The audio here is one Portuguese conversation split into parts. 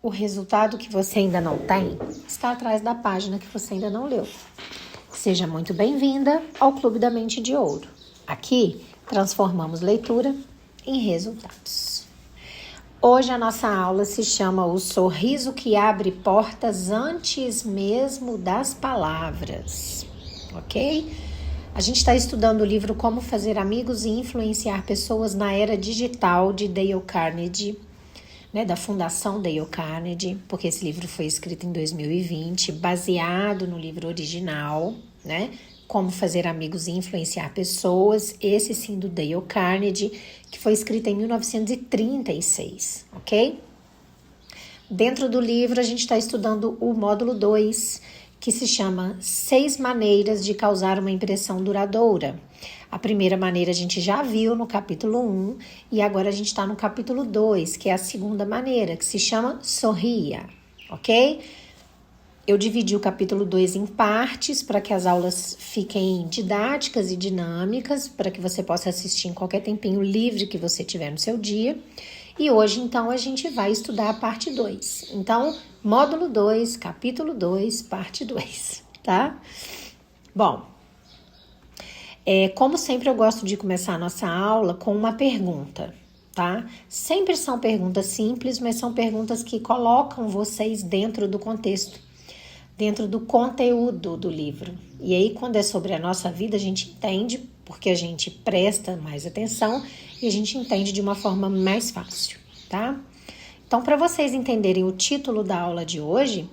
O resultado que você ainda não tem está atrás da página que você ainda não leu. Seja muito bem-vinda ao Clube da Mente de Ouro. Aqui, transformamos leitura em resultados. Hoje a nossa aula se chama O Sorriso que Abre Portas Antes Mesmo das Palavras, ok? A gente está estudando o livro Como Fazer Amigos e Influenciar Pessoas na Era Digital, de Dale Carnegie, da Fundação Dale Carnegie, porque esse livro foi escrito em 2020, baseado no livro original, Como Fazer Amigos e Influenciar Pessoas, esse sim do Dale Carnegie, que foi escrito em 1936, ok? Dentro do livro a gente está estudando o módulo 2, que se chama 6 maneiras de causar uma impressão duradoura. A primeira maneira a gente já viu no capítulo 1 e agora a gente está no capítulo 2, que é a segunda maneira, que se chama sorria, ok? Eu dividi o capítulo 2 em partes para que as aulas fiquem didáticas e dinâmicas, para que você possa assistir em qualquer tempinho livre que você tiver no seu dia. E hoje, então, a gente vai estudar a parte 2. Então, módulo 2, capítulo 2, parte 2, tá? Bom, como sempre eu gosto de começar a nossa aula com uma pergunta, tá? Sempre são perguntas simples, mas são perguntas que colocam vocês dentro do contexto, dentro do conteúdo do livro. E aí, quando é sobre a nossa vida, a gente entende, porque a gente presta mais atenção e a gente entende de uma forma mais fácil, tá? Então, para vocês entenderem o título da aula de hoje,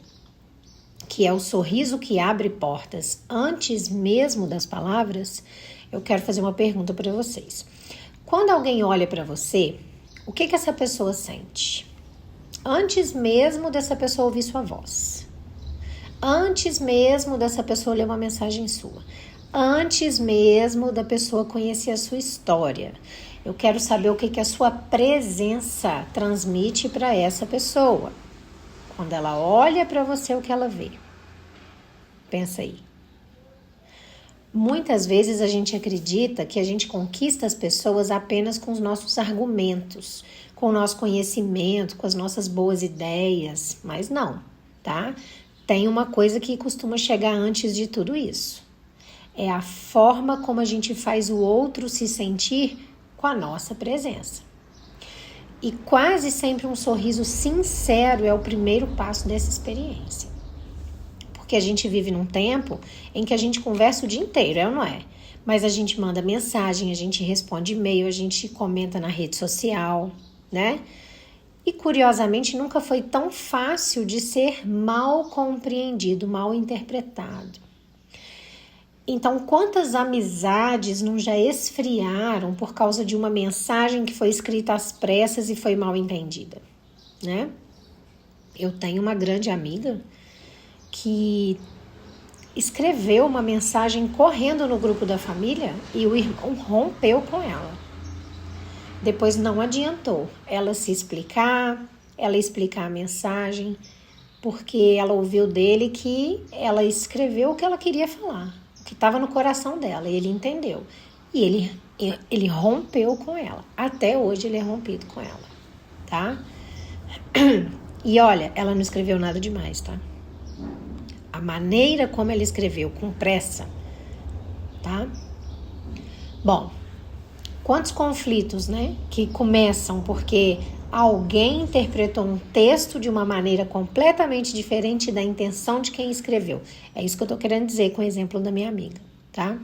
que é o sorriso que abre portas antes mesmo das palavras, eu quero fazer uma pergunta para vocês. Quando alguém olha para você, o que essa pessoa sente? Antes mesmo dessa pessoa ouvir sua voz. Antes mesmo dessa pessoa ler uma mensagem sua. Antes mesmo da pessoa conhecer a sua história. Eu quero saber o que a sua presença transmite para essa pessoa. Quando ela olha para você, o que ela vê? Pensa aí. Muitas vezes a gente acredita que a gente conquista as pessoas apenas com os nossos argumentos, com o nosso conhecimento, com as nossas boas ideias, mas não, tá? Tem uma coisa que costuma chegar antes de tudo isso. É a forma como a gente faz o outro se sentir com a nossa presença. E quase sempre um sorriso sincero é o primeiro passo dessa experiência. Porque a gente vive num tempo em que a gente conversa o dia inteiro, é ou não é? Mas a gente manda mensagem, a gente responde e-mail, a gente comenta na rede social, E curiosamente nunca foi tão fácil de ser mal compreendido, mal interpretado. Então, quantas amizades não já esfriaram por causa de uma mensagem que foi escrita às pressas e foi mal entendida, Eu tenho uma grande amiga que escreveu uma mensagem correndo no grupo da família e o irmão rompeu com ela. Depois não adiantou ela se explicar, ela explicar a mensagem, porque ela ouviu dele que ela escreveu o que ela queria falar, o que estava no coração dela, e ele entendeu. E ele rompeu com ela. Até hoje ele é rompido com ela, tá? E olha, ela não escreveu nada demais, tá? A maneira como ela escreveu, com pressa, tá? Bom, quantos conflitos, que começam porque alguém interpretou um texto de uma maneira completamente diferente da intenção de quem escreveu. É isso que eu tô querendo dizer com o exemplo da minha amiga, tá?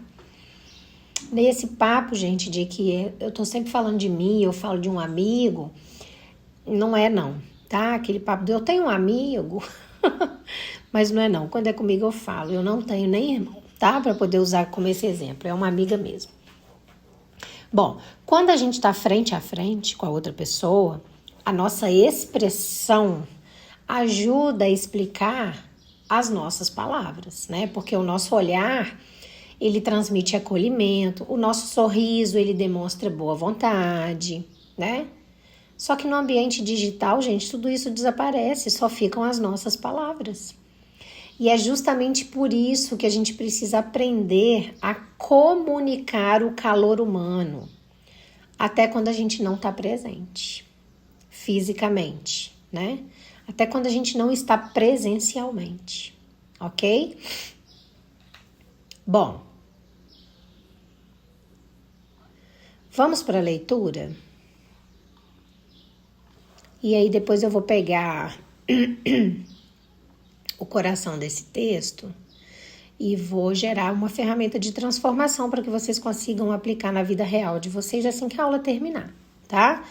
Nesse papo, gente, de que eu tô sempre falando de mim, eu falo de um amigo, não é não, tá? Aquele papo de eu tenho um amigo, mas não é não. Quando é comigo eu falo, eu não tenho nem irmão, tá? Para poder usar como esse exemplo, é uma amiga mesmo. Bom, quando a gente está frente a frente com a outra pessoa, a nossa expressão ajuda a explicar as nossas palavras, Porque o nosso olhar, ele transmite acolhimento, o nosso sorriso, ele demonstra boa vontade, Só que no ambiente digital, gente, tudo isso desaparece, só ficam as nossas palavras. E é justamente por isso que a gente precisa aprender a comunicar o calor humano, até quando a gente não está presente, fisicamente, até quando a gente não está presencialmente, ok? Bom, vamos para a leitura? E aí depois eu vou pegar o coração desse texto e vou gerar uma ferramenta de transformação para que vocês consigam aplicar na vida real de vocês assim que a aula terminar, tá?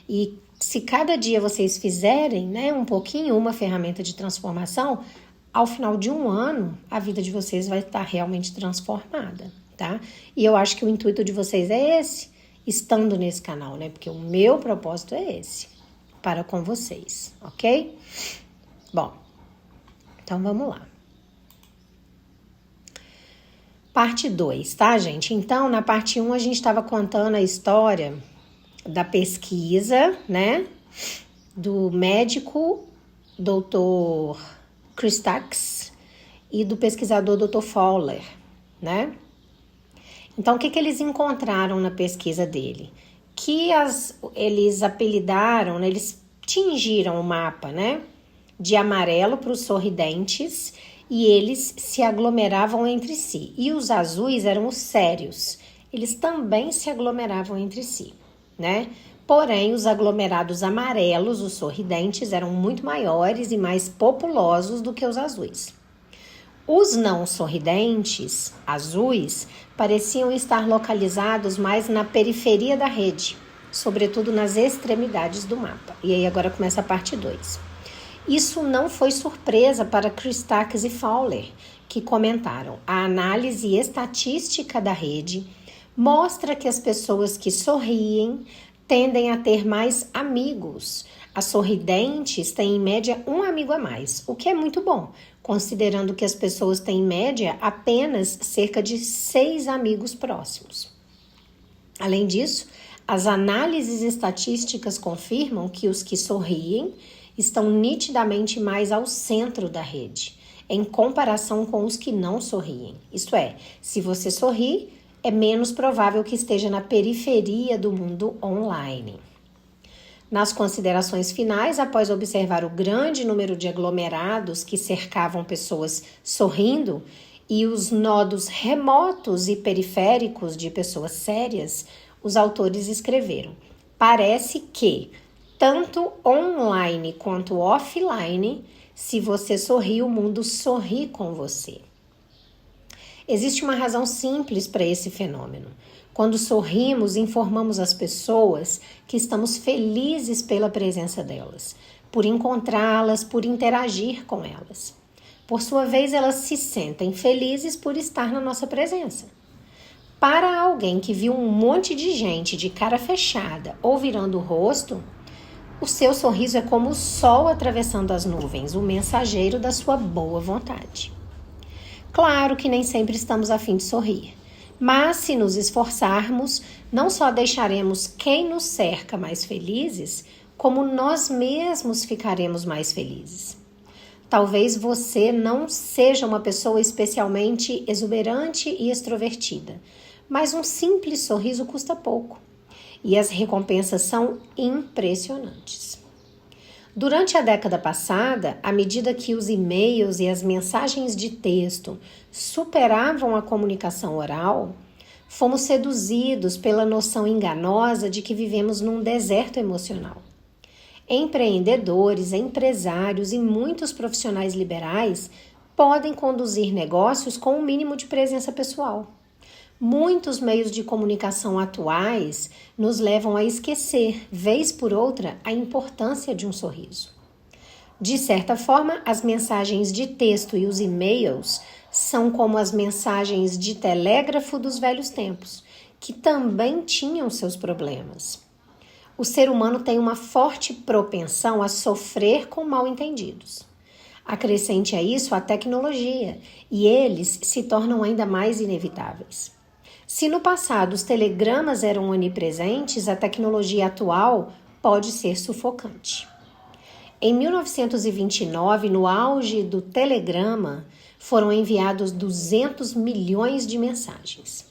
E se cada dia vocês fizerem, né, um pouquinho, uma ferramenta de transformação, ao final de um ano, a vida de vocês vai estar realmente transformada, tá? E eu acho que o intuito de vocês é esse, estando nesse canal, né? Porque o meu propósito é esse, para com vocês, ok? Bom, então vamos lá. Parte 2, tá, gente? Então, na parte 1, a gente estava contando a história da pesquisa, né? Do médico Dr. Christakis e do pesquisador Dr. Fowler, né? Então, o que eles encontraram na pesquisa dele? Que eles apelidaram, né, eles tingiram o mapa, né? De amarelo para os sorridentes e eles se aglomeravam entre si. E os azuis eram os sérios. Eles também se aglomeravam entre si, né? Porém, os aglomerados amarelos, os sorridentes, eram muito maiores e mais populosos do que os azuis. Os não sorridentes, azuis, pareciam estar localizados mais na periferia da rede, sobretudo nas extremidades do mapa. E aí agora começa a parte 2. Isso não foi surpresa para Christakis e Fowler, que comentaram: a análise estatística da rede mostra que as pessoas que sorriem tendem a ter mais amigos. As sorridentes têm, em média, um amigo a mais, o que é muito bom, considerando que as pessoas têm, em média, apenas cerca de 6 amigos próximos. Além disso, as análises estatísticas confirmam que os que sorriem estão nitidamente mais ao centro da rede, em comparação com os que não sorriem. Isto é, se você sorri, é menos provável que esteja na periferia do mundo online. Nas considerações finais, após observar o grande número de aglomerados que cercavam pessoas sorrindo e os nodos remotos e periféricos de pessoas sérias, os autores escreveram: parece que, tanto online quanto offline, se você sorri, o mundo sorri com você. Existe uma razão simples para esse fenômeno. Quando sorrimos, informamos as pessoas que estamos felizes pela presença delas, por encontrá-las, por interagir com elas. Por sua vez, elas se sentem felizes por estar na nossa presença. Para alguém que viu um monte de gente de cara fechada ou virando o rosto, o seu sorriso é como o sol atravessando as nuvens, o mensageiro da sua boa vontade. Claro que nem sempre estamos a fim de sorrir, mas se nos esforçarmos, não só deixaremos quem nos cerca mais felizes, como nós mesmos ficaremos mais felizes. Talvez você não seja uma pessoa especialmente exuberante e extrovertida, mas um simples sorriso custa pouco e as recompensas são impressionantes. Durante a década passada, à medida que os e-mails e as mensagens de texto superavam a comunicação oral, fomos seduzidos pela noção enganosa de que vivemos num deserto emocional. Empreendedores, empresários e muitos profissionais liberais podem conduzir negócios com um mínimo de presença pessoal. Muitos meios de comunicação atuais nos levam a esquecer, vez por outra, a importância de um sorriso. De certa forma, as mensagens de texto e os e-mails são como as mensagens de telégrafo dos velhos tempos, que também tinham seus problemas. O ser humano tem uma forte propensão a sofrer com mal-entendidos. Acrescente a isso a tecnologia, e eles se tornam ainda mais inevitáveis. Se no passado os telegramas eram onipresentes, a tecnologia atual pode ser sufocante. Em 1929, no auge do telegrama, foram enviados 200 milhões de mensagens.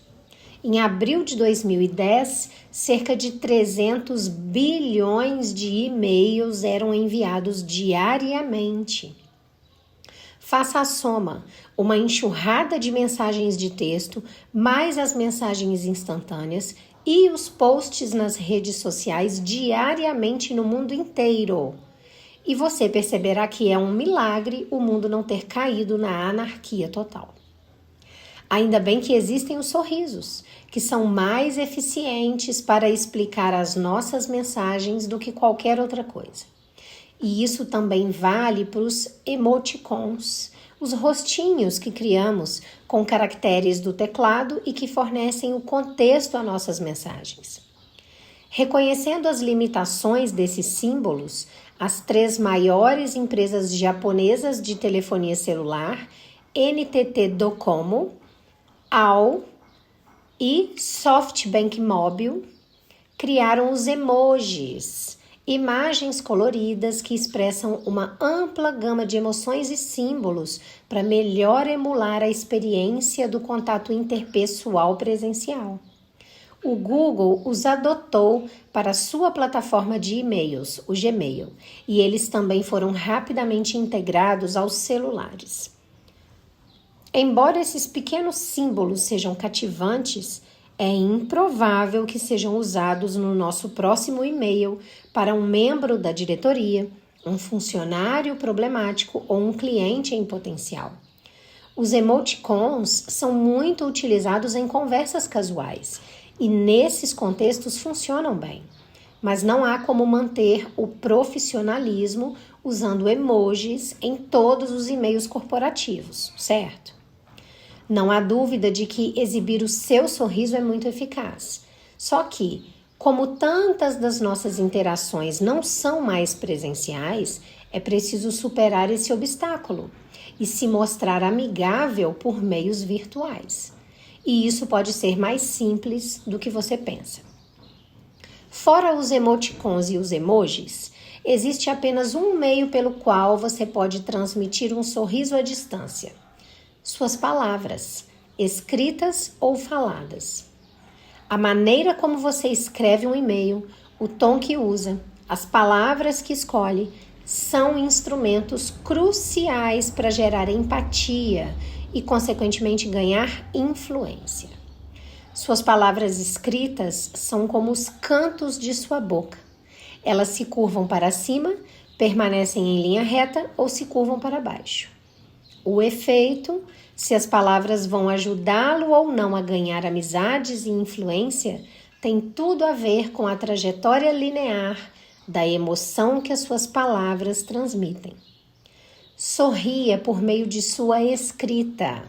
Em abril de 2010, cerca de 300 bilhões de e-mails eram enviados diariamente. Faça a soma, uma enxurrada de mensagens de texto, mais as mensagens instantâneas e os posts nas redes sociais diariamente no mundo inteiro. E você perceberá que é um milagre o mundo não ter caído na anarquia total. Ainda bem que existem os sorrisos, que são mais eficientes para explicar as nossas mensagens do que qualquer outra coisa. E isso também vale para os emoticons, os rostinhos que criamos com caracteres do teclado e que fornecem o contexto a nossas mensagens. Reconhecendo as limitações desses símbolos, as 3 maiores empresas japonesas de telefonia celular, NTT Docomo, AOL e SoftBank Mobile, criaram os emojis, imagens coloridas que expressam uma ampla gama de emoções e símbolos para melhor emular a experiência do contato interpessoal presencial. O Google os adotou para sua plataforma de e-mails, o Gmail, e eles também foram rapidamente integrados aos celulares. Embora esses pequenos símbolos sejam cativantes, é improvável que sejam usados no nosso próximo e-mail para um membro da diretoria, um funcionário problemático ou um cliente em potencial. Os emoticons são muito utilizados em conversas casuais e nesses contextos funcionam bem, mas não há como manter o profissionalismo usando emojis em todos os e-mails corporativos, certo? Não há dúvida de que exibir o seu sorriso é muito eficaz. Só que, como tantas das nossas interações não são mais presenciais, é preciso superar esse obstáculo e se mostrar amigável por meios virtuais. E isso pode ser mais simples do que você pensa. Fora os emoticons e os emojis, existe apenas um meio pelo qual você pode transmitir um sorriso à distância: suas palavras, escritas ou faladas. A maneira como você escreve um e-mail, o tom que usa, as palavras que escolhe, são instrumentos cruciais para gerar empatia e, consequentemente, ganhar influência. Suas palavras escritas são como os cantos de sua boca. Elas se curvam para cima, permanecem em linha reta ou se curvam para baixo. O efeito, se as palavras vão ajudá-lo ou não a ganhar amizades e influência, tem tudo a ver com a trajetória linear da emoção que as suas palavras transmitem. Sorria por meio de sua escrita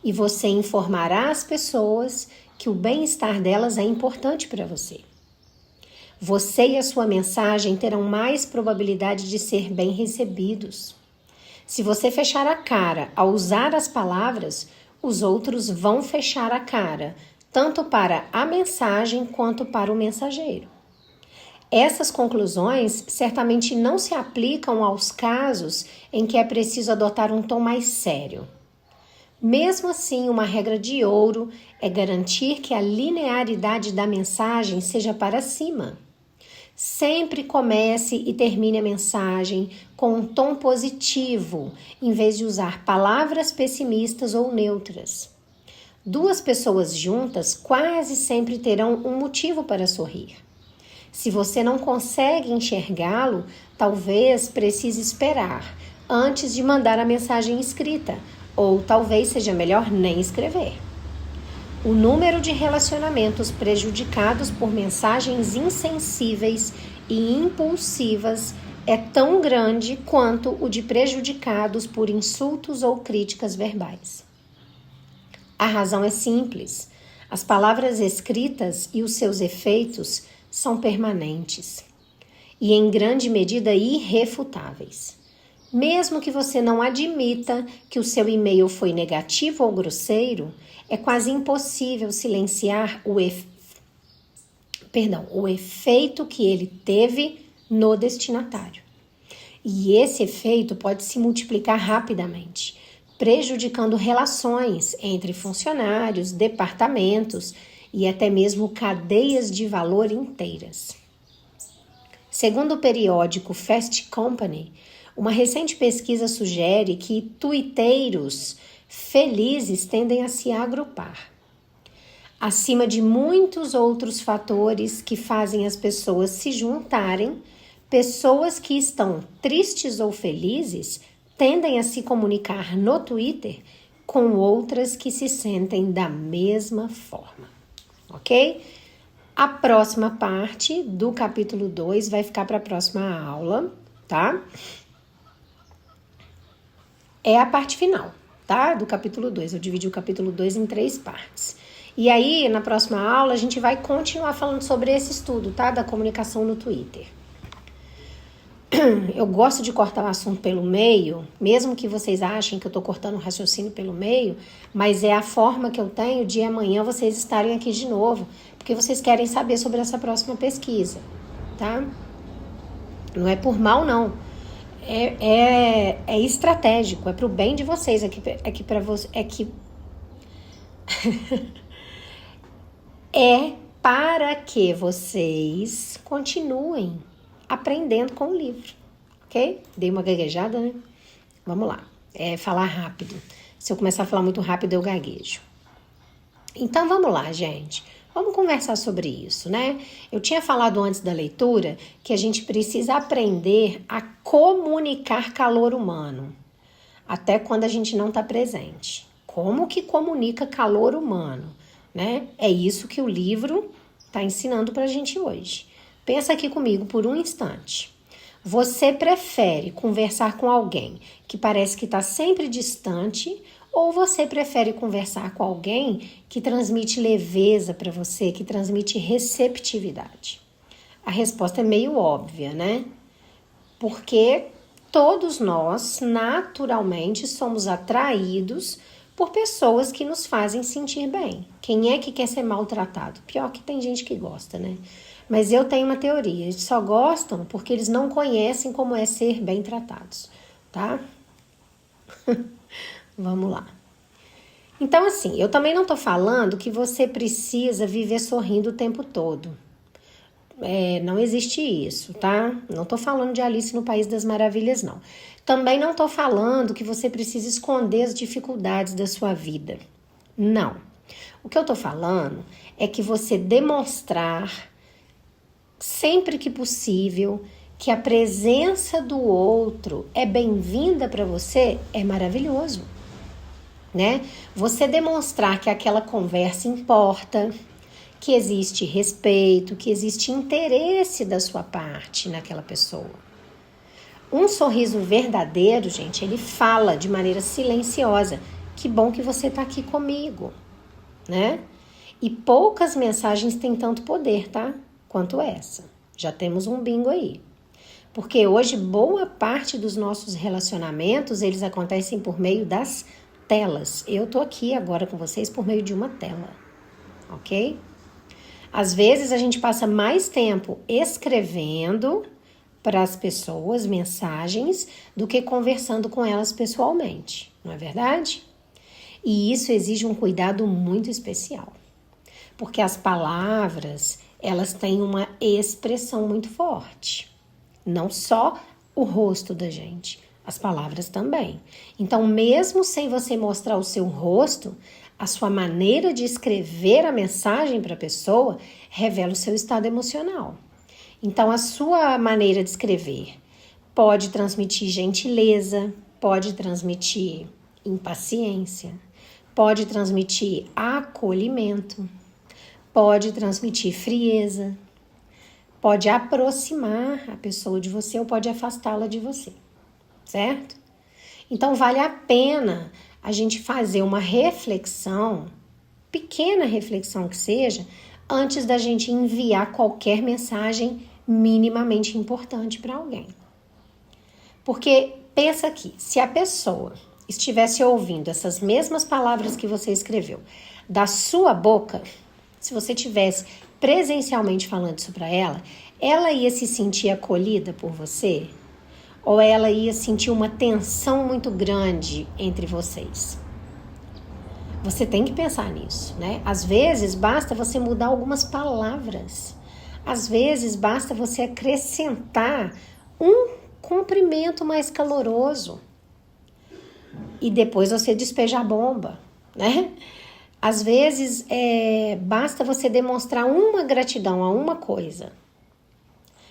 e você informará as pessoas que o bem-estar delas é importante para você. Você e a sua mensagem terão mais probabilidade de ser bem recebidos. Se você fechar a cara ao usar as palavras, os outros vão fechar a cara, tanto para a mensagem quanto para o mensageiro. Essas conclusões certamente não se aplicam aos casos em que é preciso adotar um tom mais sério. Mesmo assim, uma regra de ouro é garantir que a linearidade da mensagem seja para cima. Sempre comece e termine a mensagem com um tom positivo, em vez de usar palavras pessimistas ou neutras. 2 pessoas juntas quase sempre terão um motivo para sorrir. Se você não consegue enxergá-lo, talvez precise esperar antes de mandar a mensagem escrita, ou talvez seja melhor nem escrever. O número de relacionamentos prejudicados por mensagens insensíveis e impulsivas é tão grande quanto o de prejudicados por insultos ou críticas verbais. A razão é simples. As palavras escritas e os seus efeitos são permanentes e, em grande medida, irrefutáveis. Mesmo que você não admita que o seu e-mail foi negativo ou grosseiro, é quase impossível silenciar o efeito que ele teve no destinatário. E esse efeito pode se multiplicar rapidamente, prejudicando relações entre funcionários, departamentos e até mesmo cadeias de valor inteiras. Segundo o periódico Fast Company, uma recente pesquisa sugere que tuiteiros felizes tendem a se agrupar. Acima de muitos outros fatores que fazem as pessoas se juntarem, pessoas que estão tristes ou felizes tendem a se comunicar no Twitter com outras que se sentem da mesma forma, ok? A próxima parte do capítulo 2 vai ficar para a próxima aula, tá? É a parte final, tá? Do capítulo 2. Eu dividi o capítulo 2 em 3 partes. E aí, na próxima aula, a gente vai continuar falando sobre esse estudo, tá? Da comunicação no Twitter. Eu gosto de cortar o assunto pelo meio, mesmo que vocês achem que eu tô cortando o raciocínio pelo meio, mas é a forma que eu tenho de amanhã vocês estarem aqui de novo, porque vocês querem saber sobre essa próxima pesquisa, tá? Não é por mal, não. É estratégico, é pro bem de vocês, é para que vocês continuem aprendendo com o livro, ok? Dei uma gaguejada, né? Vamos lá. Falar rápido. Se eu começar a falar muito rápido, eu gaguejo. Então, vamos lá, gente. Vamos conversar sobre isso, né? Eu tinha falado antes da leitura que a gente precisa aprender a comunicar calor humano, até quando a gente não está presente. Como que comunica calor humano, né? É isso que o livro está ensinando para a gente hoje. Pensa aqui comigo por um instante. Você prefere conversar com alguém que parece que está sempre distante ou você prefere conversar com alguém que transmite leveza para você, que transmite receptividade? A resposta é meio óbvia, né? Porque todos nós, naturalmente, somos atraídos por pessoas que nos fazem sentir bem. Quem é que quer ser maltratado? Pior que tem gente que gosta, né? Mas eu tenho uma teoria, eles só gostam porque eles não conhecem como é ser bem tratados, tá? Vamos lá. Então, assim, eu também não tô falando que você precisa viver sorrindo o tempo todo. Não existe isso, tá? Não tô falando de Alice no País das Maravilhas, não. Também não tô falando que você precisa esconder as dificuldades da sua vida. Não. O que eu tô falando é que você demonstrar sempre que possível que a presença do outro é bem-vinda para você é maravilhoso, né? Você demonstrar que aquela conversa importa, que existe respeito, que existe interesse da sua parte naquela pessoa. Um sorriso verdadeiro, gente, ele fala de maneira silenciosa: que bom que você está aqui comigo, né? E poucas mensagens têm tanto poder, tá? Quanto essa. Já temos um bingo aí. Porque hoje boa parte dos nossos relacionamentos, eles acontecem por meio das telas. Eu tô aqui agora com vocês por meio de uma tela, ok? Às vezes a gente passa mais tempo escrevendo para as pessoas mensagens do que conversando com elas pessoalmente, não é verdade? E isso exige um cuidado muito especial, porque as palavras, elas têm uma expressão muito forte. Não só o rosto da gente, as palavras também. Então, mesmo sem você mostrar o seu rosto, a sua maneira de escrever a mensagem para a pessoa revela o seu estado emocional. Então, a sua maneira de escrever pode transmitir gentileza, pode transmitir impaciência, pode transmitir acolhimento, pode transmitir frieza, pode aproximar a pessoa de você ou pode afastá-la de você, certo? Então, vale a pena a gente fazer uma reflexão, pequena reflexão que seja, antes da gente enviar qualquer mensagem minimamente importante para alguém. Porque pensa aqui, se a pessoa estivesse ouvindo essas mesmas palavras que você escreveu da sua boca, se você tivesse presencialmente falando isso para ela, ela ia se sentir acolhida por você? Ou ela ia sentir uma tensão muito grande entre vocês? Você tem que pensar nisso, né? Às vezes basta você mudar algumas palavras. Às vezes basta você acrescentar um cumprimento mais caloroso. E depois você despeja a bomba, né? Às vezes basta você demonstrar uma gratidão a uma coisa.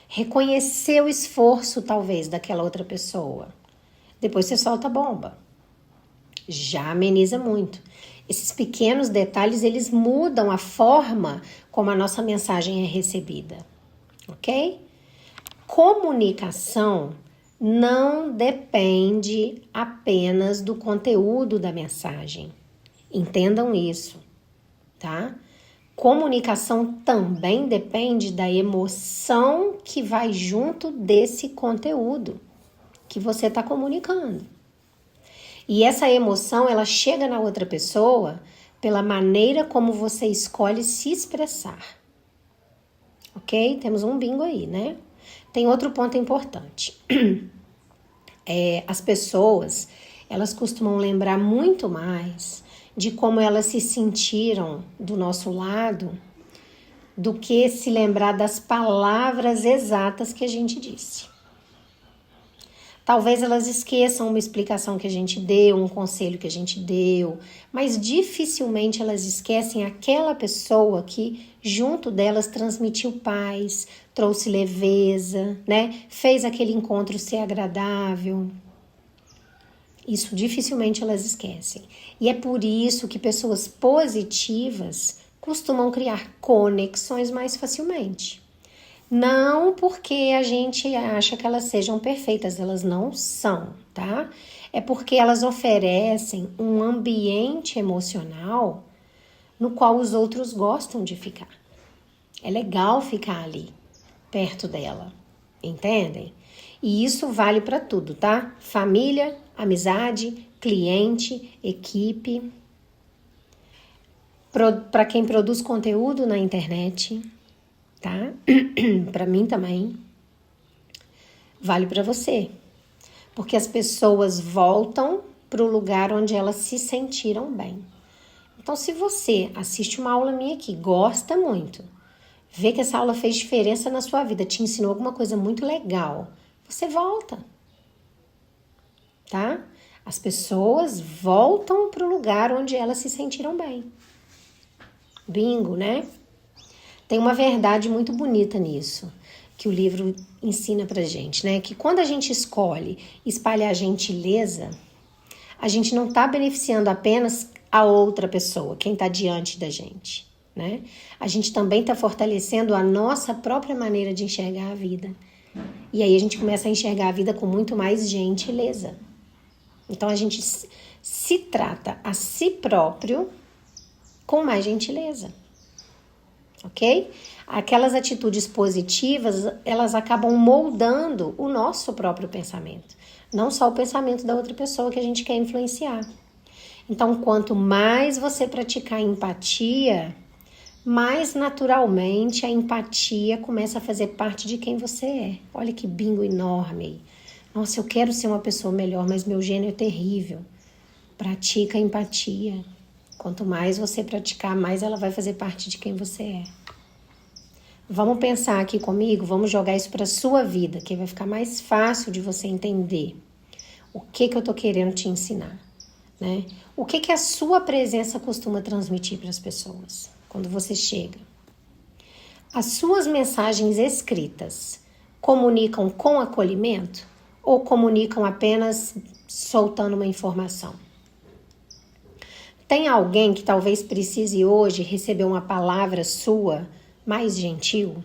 Reconhecer o esforço, talvez, daquela outra pessoa. Depois você solta a bomba. Já ameniza muito. Esses pequenos detalhes, eles mudam a forma como a nossa mensagem é recebida. Ok? Comunicação não depende apenas do conteúdo da mensagem. Entendam isso, tá? Comunicação também depende da emoção que vai junto desse conteúdo que você está comunicando. E essa emoção, ela chega na outra pessoa pela maneira como você escolhe se expressar. Ok? Temos um bingo aí, né? Tem outro ponto importante. As pessoas, elas costumam lembrar muito mais de como elas se sentiram do nosso lado do que se lembrar das palavras exatas que a gente disse. Talvez elas esqueçam uma explicação que a gente deu, um conselho que a gente deu, mas dificilmente elas esquecem aquela pessoa que junto delas transmitiu paz, trouxe leveza, né? Fez aquele encontro ser agradável. Isso dificilmente elas esquecem. E é por isso que pessoas positivas costumam criar conexões mais facilmente. Não porque a gente acha que elas sejam perfeitas, elas não são, tá? É porque elas oferecem um ambiente emocional no qual os outros gostam de ficar. É legal ficar ali, perto dela, entendem? E isso vale para tudo, tá? Família, amizade, cliente, equipe. Para quem produz conteúdo na internet, tá? Para mim também. Vale para você. Porque as pessoas voltam para o lugar onde elas se sentiram bem. Então, se você assiste uma aula minha aqui, gosta muito, vê que essa aula fez diferença na sua vida, te ensinou alguma coisa muito legal, você volta, tá? As pessoas voltam para o lugar onde elas se sentiram bem. Bingo, né? Tem uma verdade muito bonita nisso, que o livro ensina pra gente, né? Que quando a gente escolhe espalhar gentileza, a gente não tá beneficiando apenas a outra pessoa, quem tá diante da gente, né? A gente também tá fortalecendo a nossa própria maneira de enxergar a vida. E aí a gente começa a enxergar a vida com muito mais gentileza. Então a gente se trata a si próprio com mais gentileza. Ok? Aquelas atitudes positivas, elas acabam moldando o nosso próprio pensamento. Não só o pensamento da outra pessoa que a gente quer influenciar. Então, quanto mais você praticar empatia, mais naturalmente a empatia começa a fazer parte de quem você é. Olha que bingo enorme. Nossa, eu quero ser uma pessoa melhor, mas meu gênio é terrível. Pratica a empatia. Quanto mais você praticar, mais ela vai fazer parte de quem você é. Vamos pensar aqui comigo, vamos jogar isso para a sua vida, que vai ficar mais fácil de você entender o que eu tô querendo te ensinar, né? O que a sua presença costuma transmitir para as pessoas quando você chega? As suas mensagens escritas comunicam com acolhimento ou comunicam apenas soltando uma informação? Tem alguém que talvez precise hoje receber uma palavra sua mais gentil?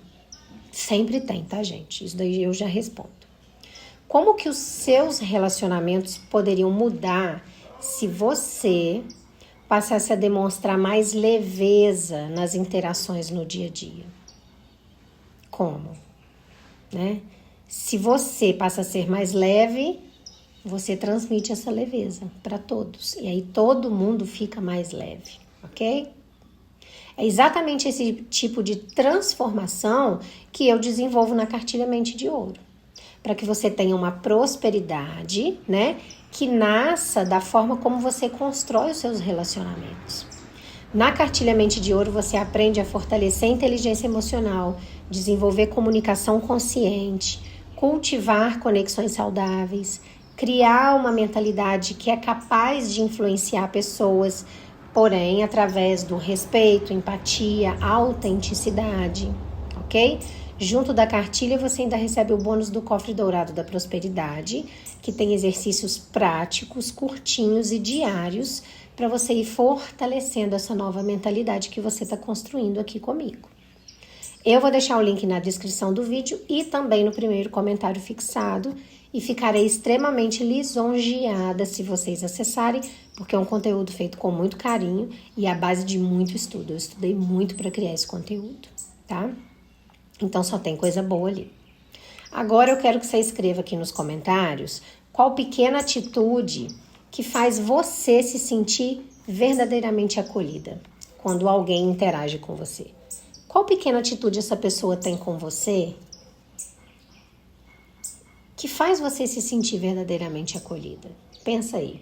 Sempre tem, tá, gente? Isso daí eu já respondo. Como que os seus relacionamentos poderiam mudar se você passasse a demonstrar mais leveza nas interações no dia a dia? Como? Né? Se você passa a ser mais leve, você transmite essa leveza para todos. E aí todo mundo fica mais leve, ok? É exatamente esse tipo de transformação que eu desenvolvo na cartilha Mente de Ouro. Para que você tenha uma prosperidade, né? que nasça da forma como você constrói os seus relacionamentos. Na cartilha Mente de Ouro, você aprende a fortalecer a inteligência emocional, desenvolver comunicação consciente, cultivar conexões saudáveis, criar uma mentalidade que é capaz de influenciar pessoas, porém, através do respeito, empatia, autenticidade, ok? Junto da cartilha, você ainda recebe o bônus do Cofre Dourado da Prosperidade, que tem exercícios práticos, curtinhos e diários, para você ir fortalecendo essa nova mentalidade que você está construindo aqui comigo. Eu vou deixar o link na descrição do vídeo e também no primeiro comentário fixado, e ficarei extremamente lisonjeada se vocês acessarem, porque é um conteúdo feito com muito carinho e à base de muito estudo. Eu estudei muito para criar esse conteúdo, tá? Então só tem coisa boa ali. Agora eu quero que você escreva aqui nos comentários qual pequena atitude que faz você se sentir verdadeiramente acolhida quando alguém interage com você. Qual pequena atitude essa pessoa tem com você que faz você se sentir verdadeiramente acolhida? Pensa aí.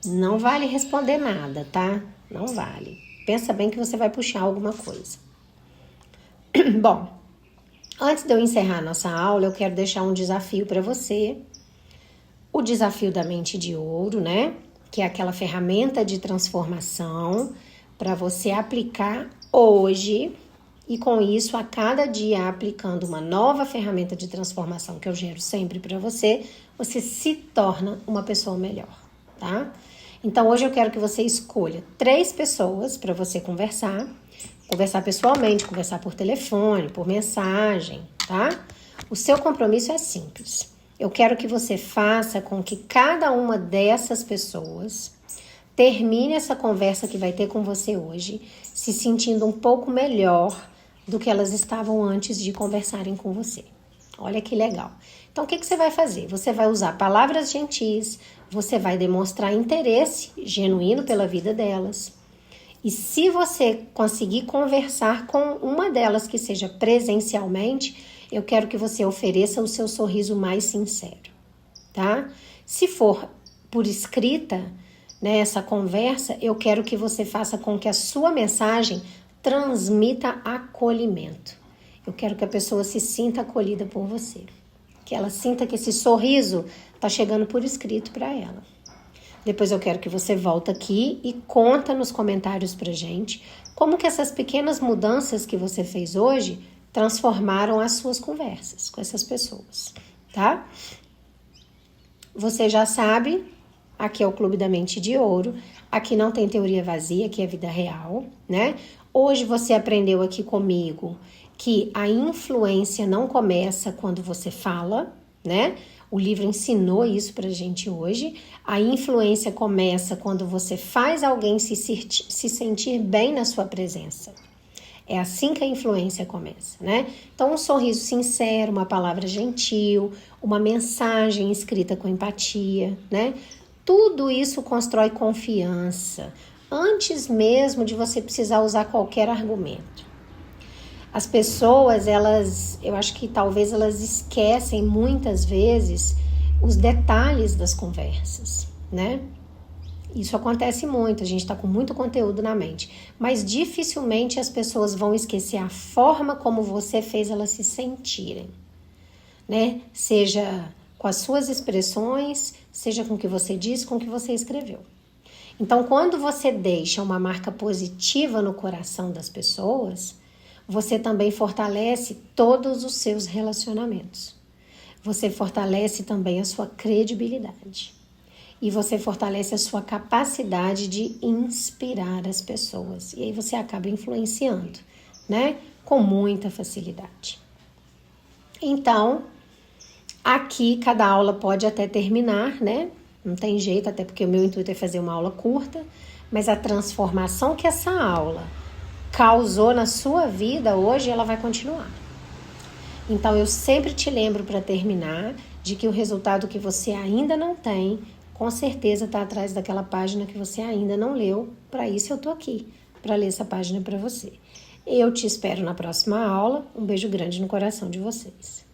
Não vale responder nada, tá? Não vale. Pensa bem que você vai puxar alguma coisa. Bom, antes de eu encerrar a nossa aula, eu quero deixar um desafio para você. O desafio da Mente de Ouro, né? Que é aquela ferramenta de transformação para você aplicar hoje. E com isso, a cada dia aplicando uma nova ferramenta de transformação que eu gero sempre para você, você se torna uma pessoa melhor, tá? Então, hoje eu quero que você escolha 3 pessoas para você conversar pessoalmente, conversar por telefone, por mensagem, tá? O seu compromisso é simples. Eu quero que você faça com que cada uma dessas pessoas termine essa conversa que vai ter com você hoje, se sentindo um pouco melhor do que elas estavam antes de conversarem com você. Olha que legal. Então, o que você vai fazer? Você vai usar palavras gentis, você vai demonstrar interesse genuíno pela vida delas. E se você conseguir conversar com uma delas que seja presencialmente, eu quero que você ofereça o seu sorriso mais sincero, tá? Se for por escrita, né, essa conversa, eu quero que você faça com que a sua mensagem transmita acolhimento. Eu quero que a pessoa se sinta acolhida por você. Que ela sinta que esse sorriso está chegando por escrito para ela. Depois eu quero que você volta aqui e conta nos comentários pra gente como que essas pequenas mudanças que você fez hoje transformaram as suas conversas com essas pessoas, tá? Você já sabe, aqui é o Clube da Mente de Ouro, aqui não tem teoria vazia, aqui é vida real, né? Hoje você aprendeu aqui comigo que a influência não começa quando você fala, né? O livro ensinou isso pra gente hoje. A influência começa quando você faz alguém se sentir bem na sua presença. É assim que a influência começa, né? Então, um sorriso sincero, uma palavra gentil, uma mensagem escrita com empatia, né? Tudo isso constrói confiança, antes mesmo de você precisar usar qualquer argumento. As pessoas, eu acho que talvez elas esquecem muitas vezes os detalhes das conversas, né? Isso acontece muito, a gente está com muito conteúdo na mente, mas dificilmente as pessoas vão esquecer a forma como você fez elas se sentirem, né? Seja com as suas expressões, seja com o que você disse, com o que você escreveu. Então, quando você deixa uma marca positiva no coração das pessoas, você também fortalece todos os seus relacionamentos. Você fortalece também a sua credibilidade. E você fortalece a sua capacidade de inspirar as pessoas. E aí você acaba influenciando, né? Com muita facilidade. Então, aqui cada aula pode até terminar, né? Não tem jeito, até porque o meu intuito é fazer uma aula curta. Mas a transformação que essa aula causou na sua vida hoje, ela vai continuar. Então, eu sempre te lembro para terminar de que o resultado que você ainda não tem, com certeza está atrás daquela página que você ainda não leu. Para isso eu tô aqui, para ler essa página para você. Eu te espero na próxima aula. Um beijo grande no coração de vocês.